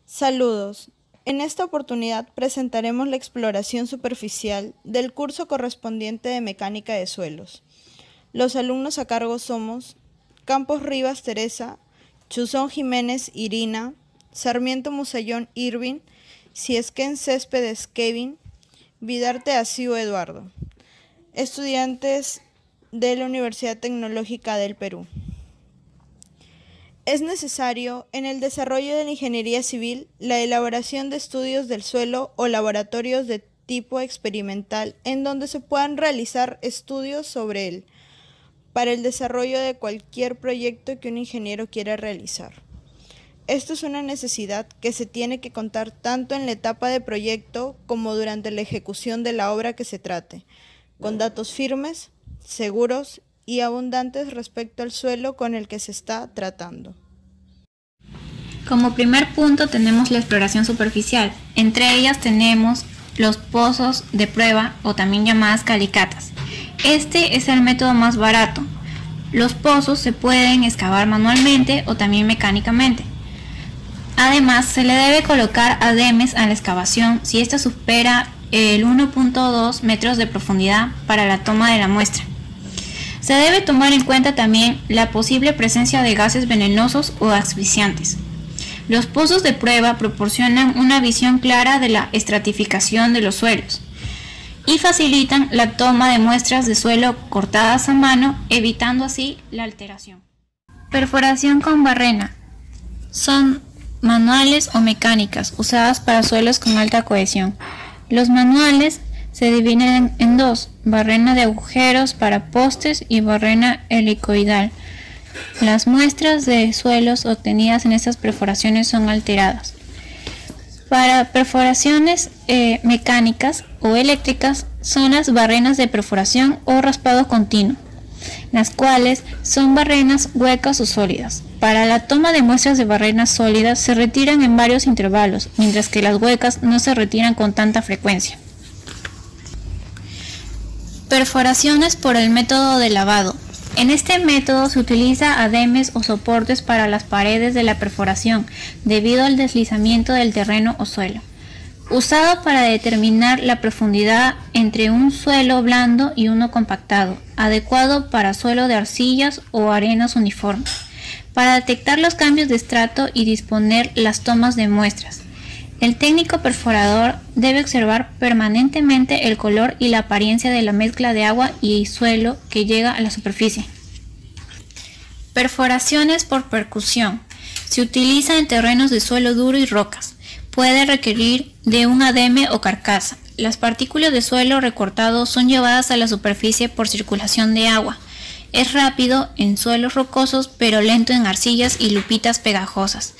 Saludos. En esta oportunidad presentaremos la exploración superficial del curso correspondiente de Mecánica de Suelos. Los alumnos a cargo somos Campos Rivas Teresa, Chuzón Jiménez Irina, Sarmiento Musayón Irving, Ciesquén Céspedes Kevin, Vidarte Aciu Eduardo, estudiantes de la Universidad Tecnológica del Perú. Es necesario, en el desarrollo de la ingeniería civil, la elaboración de estudios del suelo o laboratorios de tipo experimental en donde se puedan realizar estudios sobre él, para el desarrollo de cualquier proyecto que un ingeniero quiera realizar. Esto es una necesidad que se tiene que contar tanto en la etapa de proyecto como durante la ejecución de la obra que se trate, con datos firmes, seguros y abundantes respecto al suelo con el que se está tratando. Como primer punto tenemos la exploración superficial. Entre ellas tenemos los pozos de prueba o también llamadas calicatas. Este es el método más barato. Los pozos se pueden excavar manualmente o también mecánicamente. Además, se le debe colocar ademes a la excavación si ésta supera el 1.2 metros de profundidad para la toma de la muestra. Se debe tomar en cuenta también la posible presencia de gases venenosos o asfixiantes. Los pozos de prueba proporcionan una visión clara de la estratificación de los suelos y facilitan la toma de muestras de suelo cortadas a mano, evitando así la alteración. Perforación con barrena. Son manuales o mecánicas usadas para suelos con alta cohesión. Los manuales se dividen en dos: barrena de agujeros para postes y barrena helicoidal. Las muestras de suelos obtenidas en estas perforaciones son alteradas. Para perforaciones mecánicas o eléctricas son las barrenas de perforación o raspado continuo, las cuales son barrenas huecas o sólidas. Para la toma de muestras de barrenas sólidas se retiran en varios intervalos, mientras que las huecas no se retiran con tanta frecuencia. Perforaciones por el método de lavado. En este método se utiliza ademes o soportes para las paredes de la perforación debido al deslizamiento del terreno o suelo, usado para determinar la profundidad entre un suelo blando y uno compactado, adecuado para suelo de arcillas o arenas uniformes, para detectar los cambios de estrato y disponer las tomas de muestras. El técnico perforador debe observar permanentemente el color y la apariencia de la mezcla de agua y suelo que llega a la superficie. Perforaciones por percusión. Se utiliza en terrenos de suelo duro y rocas. Puede requerir de un ademe o carcasa. Las partículas de suelo recortado son llevadas a la superficie por circulación de agua. Es rápido en suelos rocosos, pero lento en arcillas y lupitas pegajosas,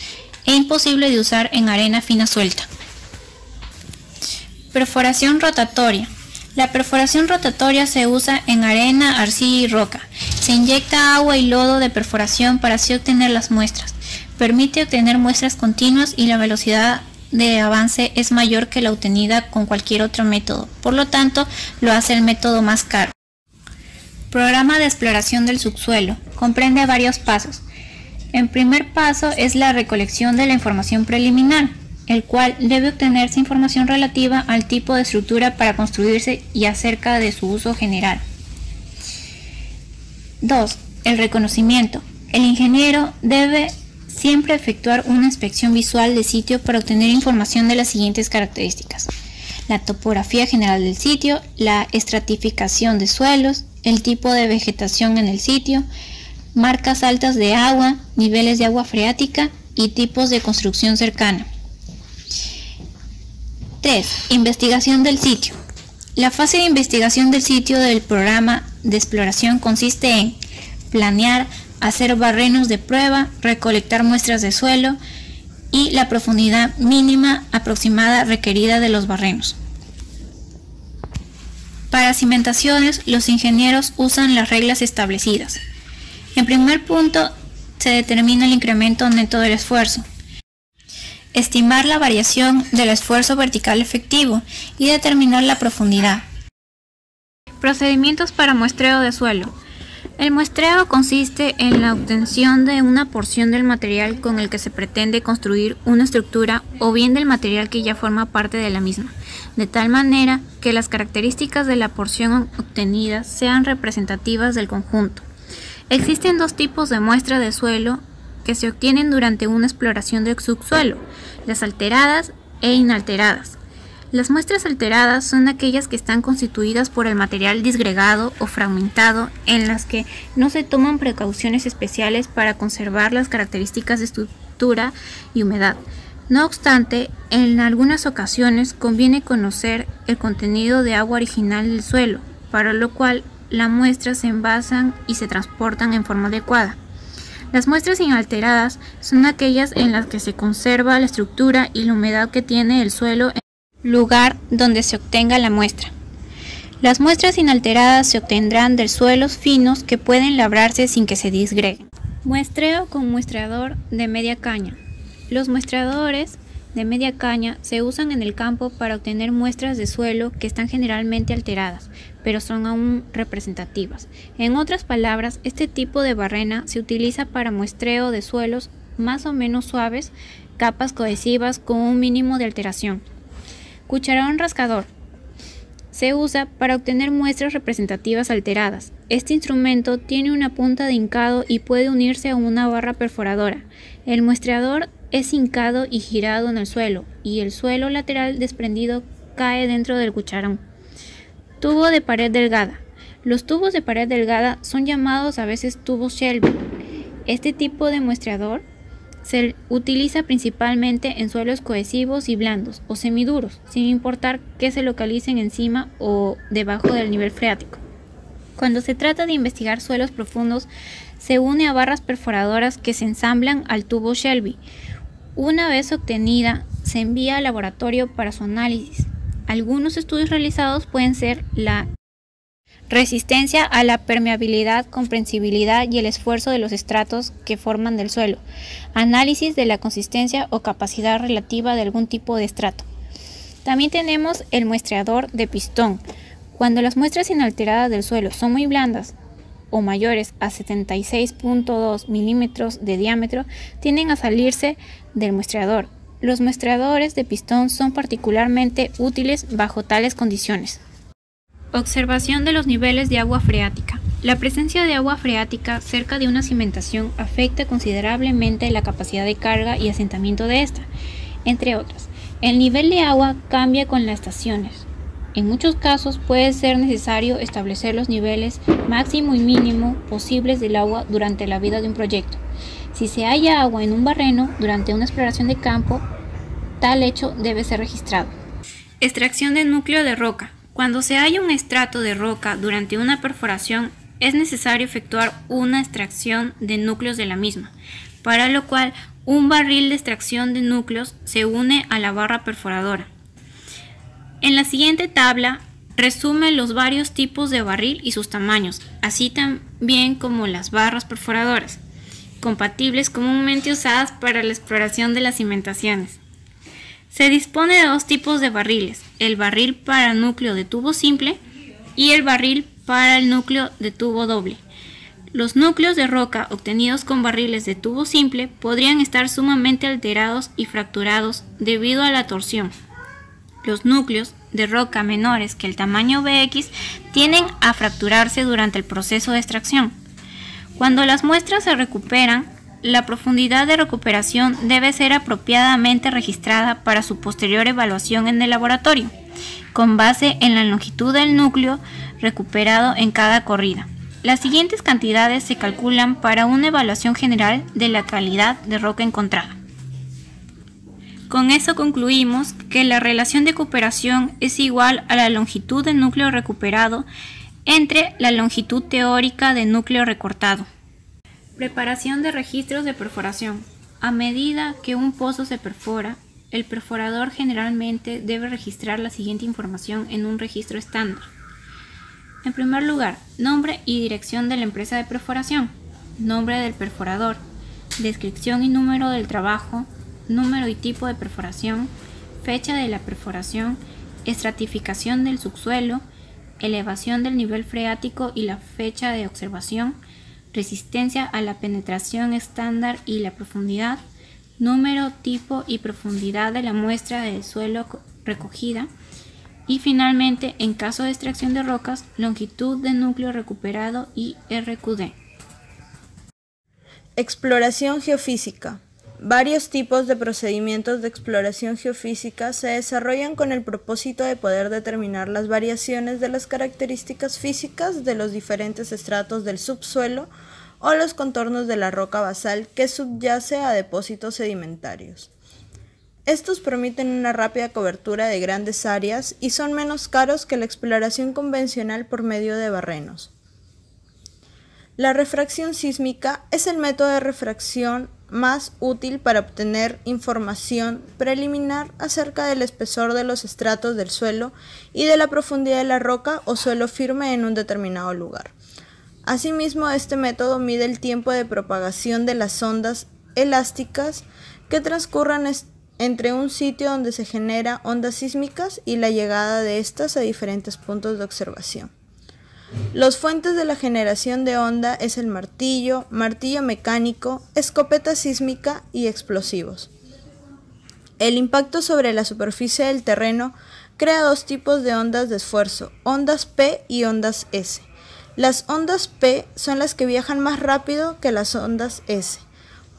e imposible de usar en arena fina suelta. Perforación rotatoria. La perforación rotatoria se usa en arena, arcilla y roca. Se inyecta agua y lodo de perforación para así obtener las muestras. Permite obtener muestras continuas y la velocidad de avance es mayor que la obtenida con cualquier otro método. Por lo tanto, lo hace el método más caro. Programa de exploración del subsuelo. Comprende varios pasos. El primer paso es la recolección de la información preliminar, el cual debe obtenerse información relativa al tipo de estructura para construirse y acerca de su uso general. 2. El reconocimiento. El ingeniero debe siempre efectuar una inspección visual de sitio para obtener información de las siguientes características: la topografía general del sitio, la estratificación de suelos, el tipo de vegetación en el sitio, marcas altas de agua, niveles de agua freática y tipos de construcción cercana. 3. Investigación del sitio. La fase de investigación del sitio del programa de exploración consiste en planear, hacer barrenos de prueba, recolectar muestras de suelo y la profundidad mínima aproximada requerida de los barrenos. Para cimentaciones, los ingenieros usan las reglas establecidas. En primer punto, se determina el incremento neto del esfuerzo, estimar la variación del esfuerzo vertical efectivo y determinar la profundidad. Procedimientos para muestreo de suelo. El muestreo consiste en la obtención de una porción del material con el que se pretende construir una estructura o bien del material que ya forma parte de la misma, de tal manera que las características de la porción obtenida sean representativas del conjunto. Existen dos tipos de muestras de suelo que se obtienen durante una exploración del subsuelo, las alteradas e inalteradas. Las muestras alteradas son aquellas que están constituidas por el material disgregado o fragmentado, en las que no se toman precauciones especiales para conservar las características de estructura y humedad. No obstante, en algunas ocasiones conviene conocer el contenido de agua original del suelo, para lo cual las muestras se envasan y se transportan en forma adecuada. Las muestras inalteradas son aquellas en las que se conserva la estructura y la humedad que tiene el suelo en el lugar donde se obtenga la muestra. Las muestras inalteradas se obtendrán de suelos finos que pueden labrarse sin que se disgreguen. Muestreo con muestreador de media caña. Los muestreadores de media caña se usan en el campo para obtener muestras de suelo que están generalmente alteradas, pero son aún representativas. En otras palabras, este tipo de barrena se utiliza para muestreo de suelos más o menos suaves, capas cohesivas con un mínimo de alteración. Cucharón rascador. Se usa para obtener muestras representativas alteradas. Este instrumento tiene una punta de hincado y puede unirse a una barra perforadora. El muestreador es hincado y girado en el suelo, y el suelo lateral desprendido cae dentro del cucharón. Tubo de pared delgada. Los tubos de pared delgada son llamados a veces tubos Shelby. Este tipo de muestreador se utiliza principalmente en suelos cohesivos y blandos o semiduros, sin importar que se localicen encima o debajo del nivel freático. Cuando se trata de investigar suelos profundos, se une a barras perforadoras que se ensamblan al tubo Shelby. Una vez obtenida, se envía al laboratorio para su análisis. Algunos estudios realizados pueden ser la resistencia a la permeabilidad, comprensibilidad y el esfuerzo de los estratos que forman del suelo, análisis de la consistencia o capacidad relativa de algún tipo de estrato. También tenemos el muestreador de pistón. Cuando las muestras inalteradas del suelo son muy blandas o mayores a 76.2 milímetros de diámetro, tienden a salirse del muestreador. Los muestreadores de pistón son particularmente útiles bajo tales condiciones. Observación de los niveles de agua freática. La presencia de agua freática cerca de una cimentación afecta considerablemente la capacidad de carga y asentamiento de esta, entre otras. El nivel de agua cambia con las estaciones. En muchos casos puede ser necesario establecer los niveles máximo y mínimo posibles del agua durante la vida de un proyecto. Si se halla agua en un barreno durante una exploración de campo, tal hecho debe ser registrado. Extracción de núcleo de roca. Cuando se halla un estrato de roca durante una perforación, es necesario efectuar una extracción de núcleos de la misma, para lo cual un barril de extracción de núcleos se une a la barra perforadora. En la siguiente tabla resume los varios tipos de barril y sus tamaños, así también como las barras perforadoras, compatibles comúnmente usadas para la exploración de las cimentaciones. Se dispone de dos tipos de barriles, el barril para núcleo de tubo simple y el barril para el núcleo de tubo doble. Los núcleos de roca obtenidos con barriles de tubo simple podrían estar sumamente alterados y fracturados debido a la torsión. Los núcleos de roca menores que el tamaño Bx tienden a fracturarse durante el proceso de extracción. Cuando las muestras se recuperan, la profundidad de recuperación debe ser apropiadamente registrada para su posterior evaluación en el laboratorio, con base en la longitud del núcleo recuperado en cada corrida. Las siguientes cantidades se calculan para una evaluación general de la calidad de roca encontrada. Con eso concluimos que la relación de cooperación es igual a la longitud del núcleo recuperado entre la longitud teórica del núcleo recortado. Preparación de registros de perforación. A medida que un pozo se perfora, el perforador generalmente debe registrar la siguiente información en un registro estándar. En primer lugar, nombre y dirección de la empresa de perforación, nombre del perforador, descripción y número del trabajo, número y tipo de perforación, fecha de la perforación, estratificación del subsuelo, elevación del nivel freático y la fecha de observación, resistencia a la penetración estándar y la profundidad, número, tipo y profundidad de la muestra del suelo recogida, y finalmente, en caso de extracción de rocas, longitud de núcleo recuperado y RQD. Exploración geofísica. Varios tipos de procedimientos de exploración geofísica se desarrollan con el propósito de poder determinar las variaciones de las características físicas de los diferentes estratos del subsuelo o los contornos de la roca basal que subyace a depósitos sedimentarios. Estos permiten una rápida cobertura de grandes áreas y son menos caros que la exploración convencional por medio de barrenos. La refracción sísmica es el método de refracción más útil para obtener información preliminar acerca del espesor de los estratos del suelo y de la profundidad de la roca o suelo firme en un determinado lugar. Asimismo, este método mide el tiempo de propagación de las ondas elásticas que transcurran entre un sitio donde se genera ondas sísmicas y la llegada de estas a diferentes puntos de observación. Las fuentes de la generación de onda es el martillo, martillo mecánico, escopeta sísmica y explosivos. El impacto sobre la superficie del terreno crea dos tipos de ondas de esfuerzo, ondas P y ondas S. Las ondas P son las que viajan más rápido que las ondas S,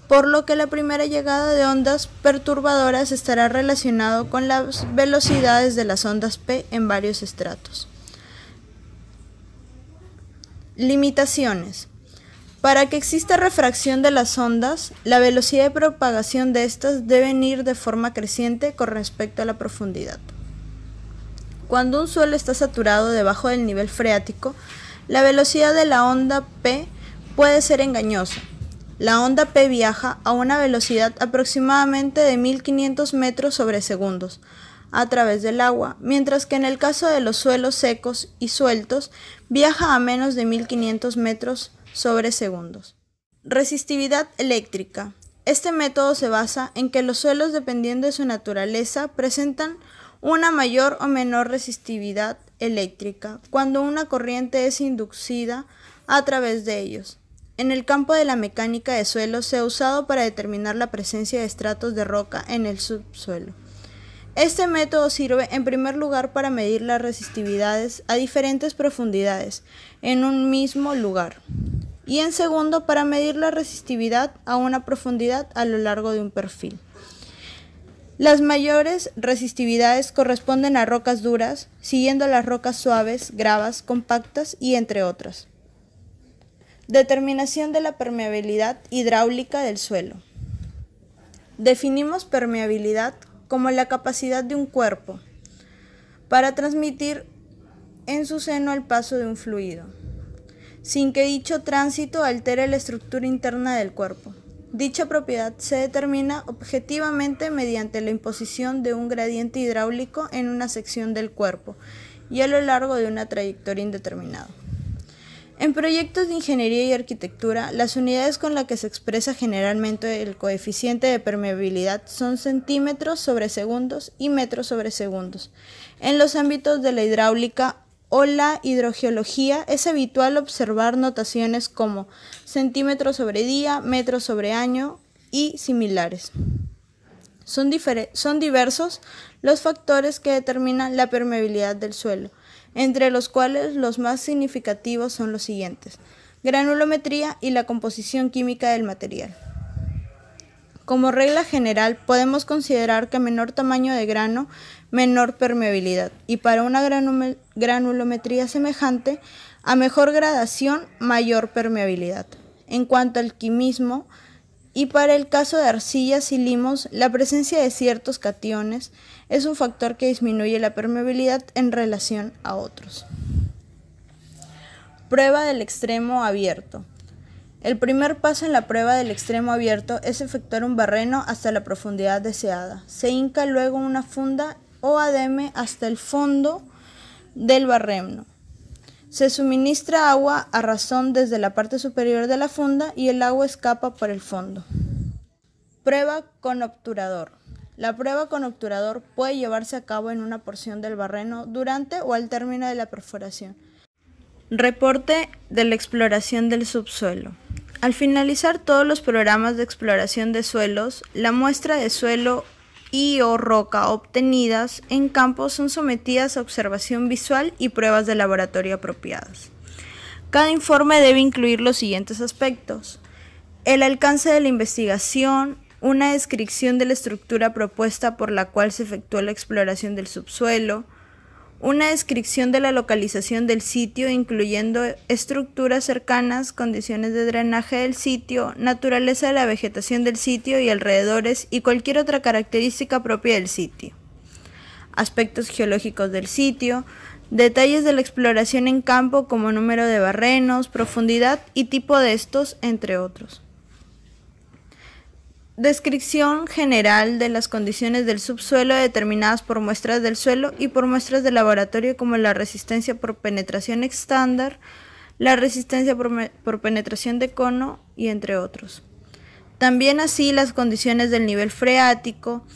por lo que la primera llegada de ondas perturbadoras estará relacionado con las velocidades de las ondas P en varios estratos. Limitaciones. Para que exista refracción de las ondas, la velocidad de propagación de estas debe ir de forma creciente con respecto a la profundidad. Cuando un suelo está saturado debajo del nivel freático, la velocidad de la onda P puede ser engañosa. La onda P viaja a una velocidad aproximadamente de 1500 metros sobre segundos a través del agua, mientras que en el caso de los suelos secos y sueltos, viaja a menos de 1500 metros sobre segundos. Resistividad eléctrica. Este método se basa en que los suelos, dependiendo de su naturaleza, presentan una mayor o menor resistividad eléctrica cuando una corriente es inducida a través de ellos. En el campo de la mecánica de suelos se ha usado para determinar la presencia de estratos de roca en el subsuelo. Este método sirve en primer lugar para medir las resistividades a diferentes profundidades en un mismo lugar y en segundo para medir la resistividad a una profundidad a lo largo de un perfil. Las mayores resistividades corresponden a rocas duras, siguiendo las rocas suaves, gravas, compactas y entre otras. Determinación de la permeabilidad hidráulica del suelo. Definimos permeabilidad como la capacidad de un cuerpo para transmitir en su seno el paso de un fluido, sin que dicho tránsito altere la estructura interna del cuerpo. Dicha propiedad se determina objetivamente mediante la imposición de un gradiente hidráulico en una sección del cuerpo y a lo largo de una trayectoria indeterminada. En proyectos de ingeniería y arquitectura, las unidades con las que se expresa generalmente el coeficiente de permeabilidad son centímetros sobre segundos y metros sobre segundos. En los ámbitos de la hidráulica o la hidrogeología es habitual observar notaciones como centímetros sobre día, metros sobre año y similares. Son diversos los factores que determinan la permeabilidad del suelo, entre los cuales los más significativos son los siguientes: granulometría y la composición química del material. Como regla general, podemos considerar que a menor tamaño de grano, menor permeabilidad, y para una granulometría semejante, a mejor gradación, mayor permeabilidad. En cuanto al quimismo, y para el caso de arcillas y limos, la presencia de ciertos cationes es un factor que disminuye la permeabilidad en relación a otros. Prueba del extremo abierto. El primer paso en la prueba del extremo abierto es efectuar un barreno hasta la profundidad deseada. Se hinca luego una funda o ademe hasta el fondo del barreno. Se suministra agua a razón desde la parte superior de la funda y el agua escapa por el fondo. Prueba con obturador. La prueba con obturador puede llevarse a cabo en una porción del barreno durante o al término de la perforación. Reporte de la exploración del subsuelo. Al finalizar todos los programas de exploración de suelos, la muestra de suelo y o roca obtenidas en campo son sometidas a observación visual y pruebas de laboratorio apropiadas. Cada informe debe incluir los siguientes aspectos: el alcance de la investigación, una descripción de la estructura propuesta por la cual se efectuó la exploración del subsuelo, una descripción de la localización del sitio, incluyendo estructuras cercanas, condiciones de drenaje del sitio, naturaleza de la vegetación del sitio y alrededores y cualquier otra característica propia del sitio, aspectos geológicos del sitio, detalles de la exploración en campo como número de barrenos, profundidad y tipo de estos, entre otros. Descripción general de las condiciones del subsuelo determinadas por muestras del suelo y por muestras de laboratorio como la resistencia por penetración estándar, la resistencia por penetración de cono y entre otros. También así las condiciones del nivel freático,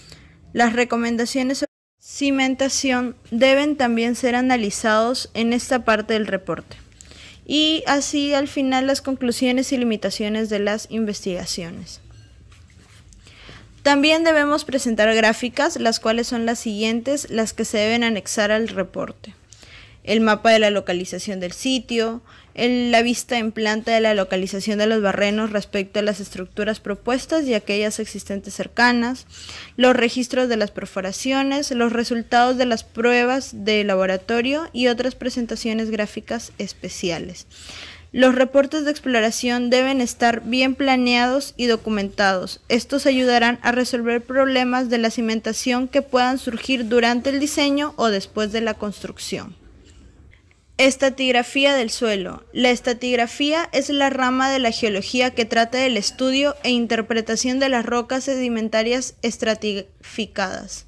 las recomendaciones sobre cimentación deben también ser analizados en esta parte del reporte. Y así al final las conclusiones y limitaciones de las investigaciones. También debemos presentar gráficas, las cuales son las siguientes, las que se deben anexar al reporte: el mapa de la localización del sitio, la vista en planta de la localización de los barrenos respecto a las estructuras propuestas y aquellas existentes cercanas, los registros de las perforaciones, los resultados de las pruebas de laboratorio y otras presentaciones gráficas especiales. Los reportes de exploración deben estar bien planeados y documentados. Estos ayudarán a resolver problemas de la cimentación que puedan surgir durante el diseño o después de la construcción. Estratigrafía del suelo. La estratigrafía es la rama de la geología que trata del estudio e interpretación de las rocas sedimentarias estratificadas.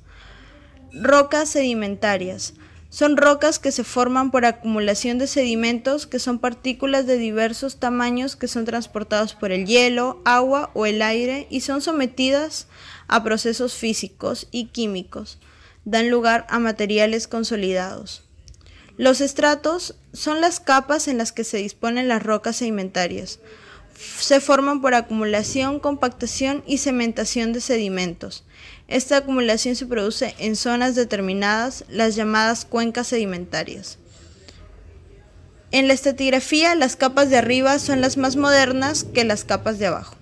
Rocas sedimentarias. Son rocas que se forman por acumulación de sedimentos, que son partículas de diversos tamaños que son transportados por el hielo, agua o el aire y son sometidas a procesos físicos y químicos. Dan lugar a materiales consolidados. Los estratos son las capas en las que se disponen las rocas sedimentarias. Se forman por acumulación, compactación y cementación de sedimentos. Esta acumulación se produce en zonas determinadas, las llamadas cuencas sedimentarias. En la estratigrafía, las capas de arriba son las más modernas que las capas de abajo.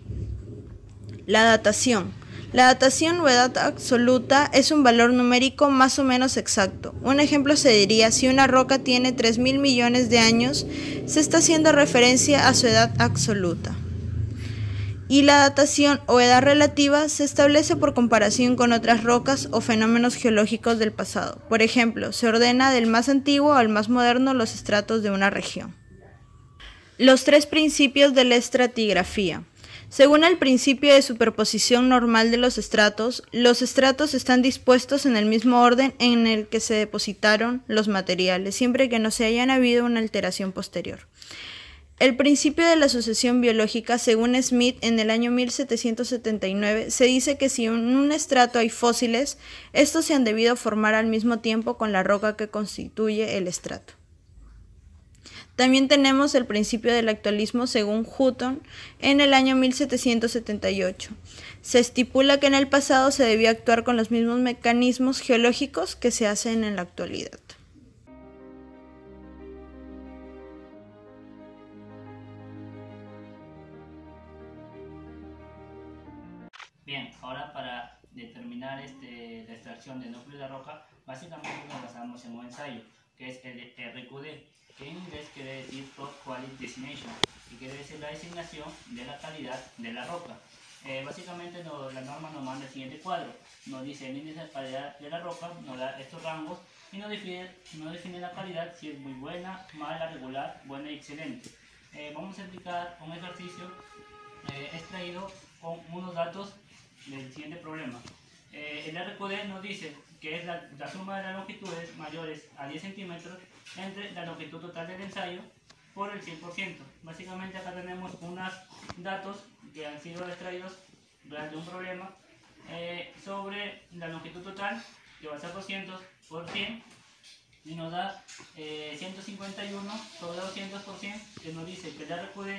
La datación. La datación o edad absoluta es un valor numérico más o menos exacto. Un ejemplo se diría: si una roca tiene 3.000 millones de años, se está haciendo referencia a su edad absoluta. Y la datación o edad relativa se establece por comparación con otras rocas o fenómenos geológicos del pasado. Por ejemplo, se ordena del más antiguo al más moderno los estratos de una región. Los tres principios de la estratigrafía. Según el principio de superposición normal de los estratos están dispuestos en el mismo orden en el que se depositaron los materiales, siempre que no se haya habido una alteración posterior. El principio de la sucesión biológica, según Smith, en el año 1779, se dice que si en un estrato hay fósiles, estos se han debido formar al mismo tiempo con la roca que constituye el estrato. También tenemos el principio del actualismo, según Hutton, en el año 1778. Se estipula que en el pasado se debía actuar con los mismos mecanismos geológicos que se hacen en la actualidad. Bien, ahora para determinar la extracción de núcleo de roca, básicamente nos basamos en un ensayo, que es el RQD, que en inglés quiere decir Rock Quality Designation, y quiere decir la designación de la calidad de la roca. Básicamente la norma nos manda el siguiente cuadro, nos dice el índice de calidad de la roca, nos da estos rangos y nos define la calidad, si es muy buena, mala, regular, buena y excelente. Vamos a explicar un ejercicio extraído con unos datos del siguiente problema. El RQD nos dice que es la suma de las longitudes mayores a 10 centímetros entre la longitud total del ensayo por el 100%. Básicamente acá tenemos unos datos que han sido extraídos durante un problema sobre la longitud total, que va a ser 200 por 100, y nos da 151 sobre 200 por 100, que nos dice que el RQD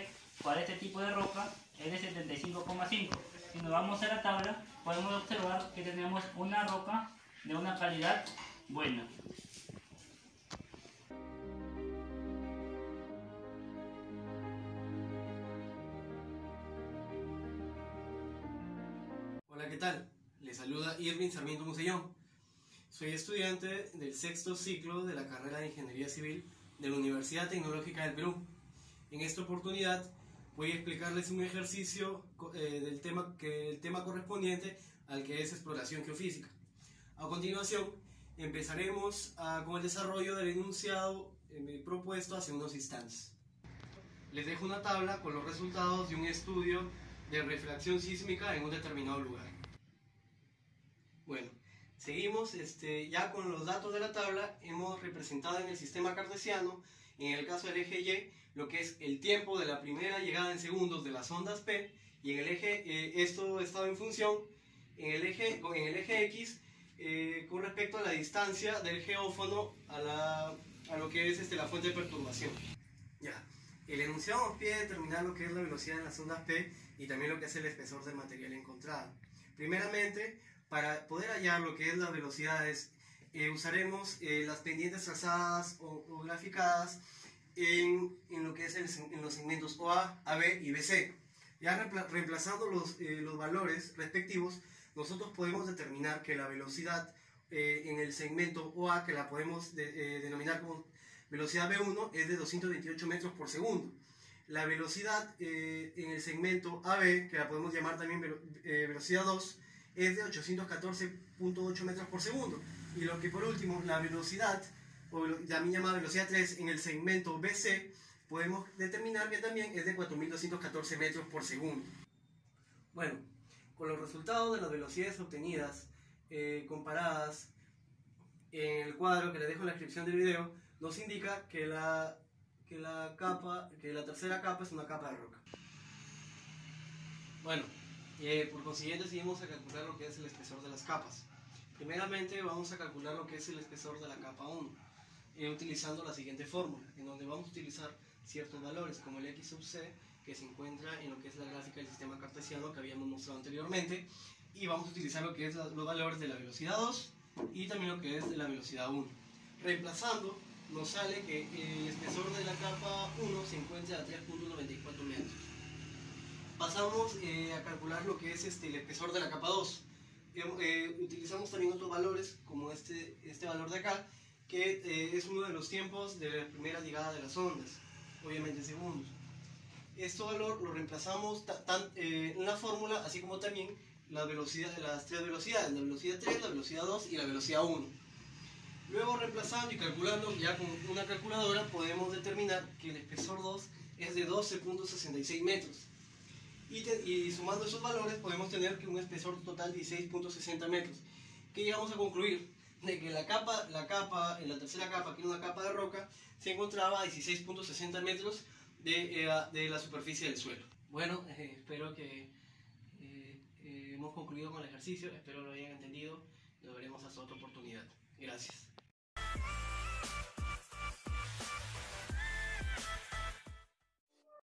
para este tipo de roca es de 75,5. Si nos vamos a la tabla, podemos observar que tenemos una roca de una calidad buena. Hola, ¿qué tal? Les saluda Irving Sarmiento Musellón. Soy estudiante del sexto ciclo de la carrera de Ingeniería Civil de la Universidad Tecnológica del Perú. En esta oportunidad voy a explicarles un ejercicio del tema correspondiente al que es exploración geofísica. A continuación, empezaremos con el desarrollo del enunciado propuesto hace unos instantes. Les dejo una tabla con los resultados de un estudio de refracción sísmica en un determinado lugar. Bueno, seguimos ya con los datos de la tabla. Hemos representado en el sistema cartesiano, en el caso del eje Y, lo que es el tiempo de la primera llegada en segundos de las ondas P, y en el eje, esto estaba en función, en el eje X, con respecto a la distancia del geófono a lo que es la fuente de perturbación. Ya. El enunciado nos pide determinar lo que es la velocidad en las ondas P y también lo que es el espesor del material encontrado. Primeramente, para poder hallar lo que es las velocidades, usaremos las pendientes trazadas o graficadas en lo que es en los segmentos OA, AB y BC. Ya reemplazando los valores respectivos, nosotros podemos determinar que la velocidad en el segmento OA, que la podemos denominar como velocidad V1, es de 228 metros por segundo. La velocidad en el segmento AB, que la podemos llamar también velocidad 2, es de 814.8 metros por segundo. Y lo que por último, la velocidad, o también llamada velocidad 3, en el segmento BC, podemos determinar que también es de 4.214 metros por segundo. Bueno, con los resultados de las velocidades obtenidas, comparadas en el cuadro que les dejo en la descripción del video, nos indica que la tercera capa es una capa de roca. Bueno, por consiguiente seguimos a calcular lo que es el espesor de las capas. Primeramente vamos a calcular lo que es el espesor de la capa 1, utilizando la siguiente fórmula, en donde vamos a utilizar ciertos valores como el X sub C, que se encuentra en lo que es la gráfica del sistema cartesiano que habíamos mostrado anteriormente, y vamos a utilizar lo que es los valores de la velocidad 2 y también lo que es de la velocidad 1. Reemplazando, nos sale que el espesor de la capa 1 se encuentra a 3.94 metros. Pasamos a calcular lo que es el espesor de la capa 2. Utilizamos también otros valores, como este valor de acá, que es uno de los tiempos de la primera llegada de las ondas, obviamente en segundos. Este valor lo reemplazamos en la fórmula, así como también las tres velocidades, la velocidad 3, la velocidad 2 y la velocidad 1. Luego, reemplazando y calculando ya con una calculadora, podemos determinar que el espesor 2 es de 12.66 metros. Y sumando esos valores podemos tener que un espesor total de 16.60 metros. Que llegamos a concluir de que en la tercera capa, que es una capa de roca, se encontraba a 16.60 metros de la superficie del suelo. Bueno, espero que hemos concluido con el ejercicio, espero lo hayan entendido. Nos veremos hasta otra oportunidad. Gracias.